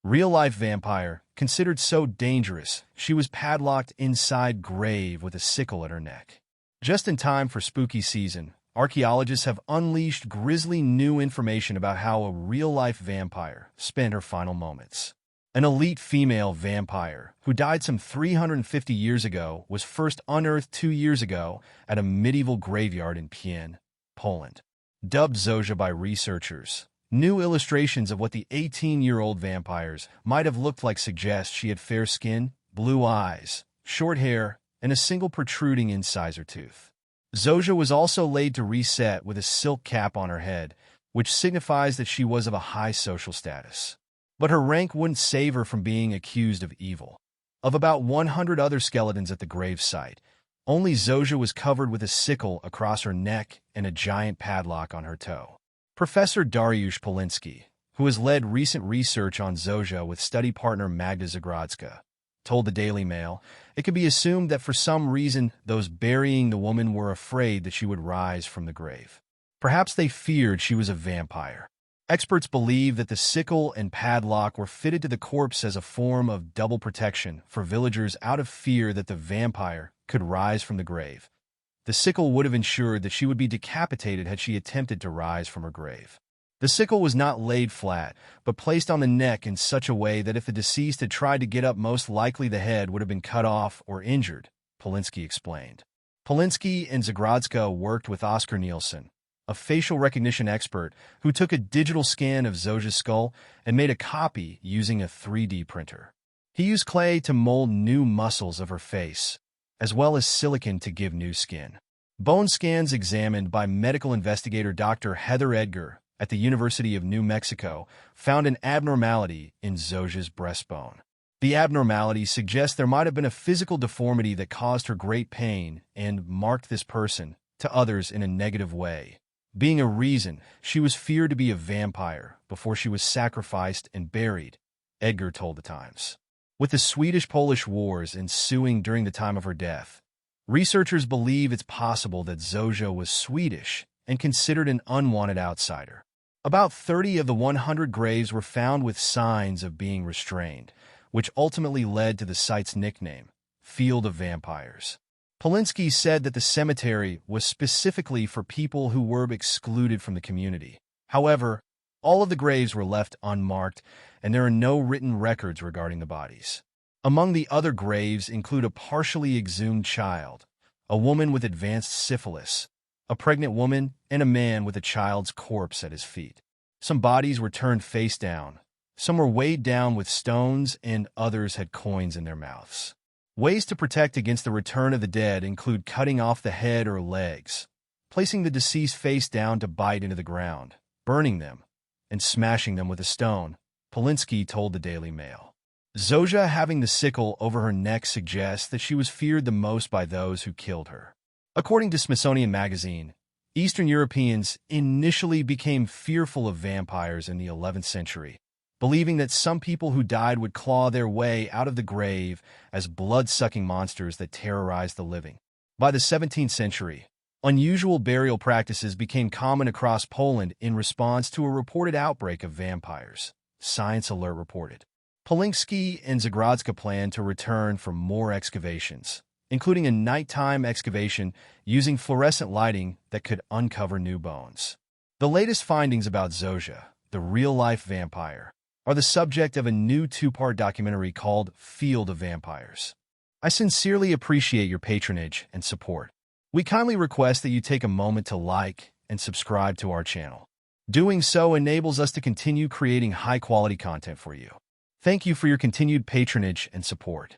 Real-life vampire, considered so dangerous, she was padlocked inside grave with a sickle at her neck. Just in time for spooky season, archaeologists have unleashed grisly new information about how a real-life vampire spent her final moments. An elite female vampire, who died some 350 years ago, was first unearthed 2 years ago at a medieval graveyard in Pień, Poland. Dubbed Zosia by researchers, new illustrations of what the 18-year-old vampires might have looked like suggest she had fair skin, blue eyes, short hair, and a single protruding incisor tooth. Zosia was also laid to reset with a silk cap on her head, which signifies that she was of a high social status. But her rank wouldn't save her from being accused of evil. Of about 100 other skeletons at the grave site, only Zosia was covered with a sickle across her neck and a giant padlock on her toe. Professor Dariusz Poliński, who has led recent research on Zosia with study partner Magda Zagrodska, told the Daily Mail, it could be assumed that for some reason those burying the woman were afraid that she would rise from the grave. Perhaps they feared she was a vampire. Experts believe that the sickle and padlock were fitted to the corpse as a form of double protection for villagers out of fear that the vampire could rise from the grave. The sickle would have ensured that she would be decapitated had she attempted to rise from her grave. The sickle was not laid flat, but placed on the neck in such a way that if the deceased had tried to get up, most likely the head would have been cut off or injured, Poliński explained. Poliński and Zagrodska worked with Oscar Nielsen, a facial recognition expert who took a digital scan of Zosia's skull and made a copy using a 3D printer. He used clay to mold new muscles of her face, as well as silicone to give new skin. Bone scans examined by medical investigator Dr. Heather Edgar at the University of New Mexico found an abnormality in Zosia's breastbone. The abnormality suggests there might have been a physical deformity that caused her great pain and marked this person to others in a negative way, being a reason she was feared to be a vampire before she was sacrificed and buried, Edgar told the Times. With the Swedish-Polish wars ensuing during the time of her death, researchers believe it's possible that Zosia was Swedish and considered an unwanted outsider. About 30 of the 100 graves were found with signs of being restrained, which ultimately led to the site's nickname, Field of Vampires. Poliński said that the cemetery was specifically for people who were excluded from the community. However, all of the graves were left unmarked, and there are no written records regarding the bodies. Among the other graves include a partially exhumed child, a woman with advanced syphilis, a pregnant woman, and a man with a child's corpse at his feet. Some bodies were turned face down, some were weighed down with stones, and others had coins in their mouths. Ways to protect against the return of the dead include cutting off the head or legs, placing the deceased face down to bite into the ground, burning them, and smashing them with a stone, Poliński told the Daily Mail. Zosia having the sickle over her neck suggests that she was feared the most by those who killed her. According to Smithsonian Magazine, Eastern Europeans initially became fearful of vampires in the 11th century, believing that some people who died would claw their way out of the grave as blood-sucking monsters that terrorized the living. By the 17th century, unusual burial practices became common across Poland in response to a reported outbreak of vampires, Science Alert reported. Poliński and Zagrodska plan to return for more excavations, including a nighttime excavation using fluorescent lighting that could uncover new bones. The latest findings about Zosia, the real-life vampire, are the subject of a new 2-part documentary called Field of Vampires. I sincerely appreciate your patronage and support. We kindly request that you take a moment to like and subscribe to our channel. Doing so enables us to continue creating high-quality content for you. Thank you for your continued patronage and support.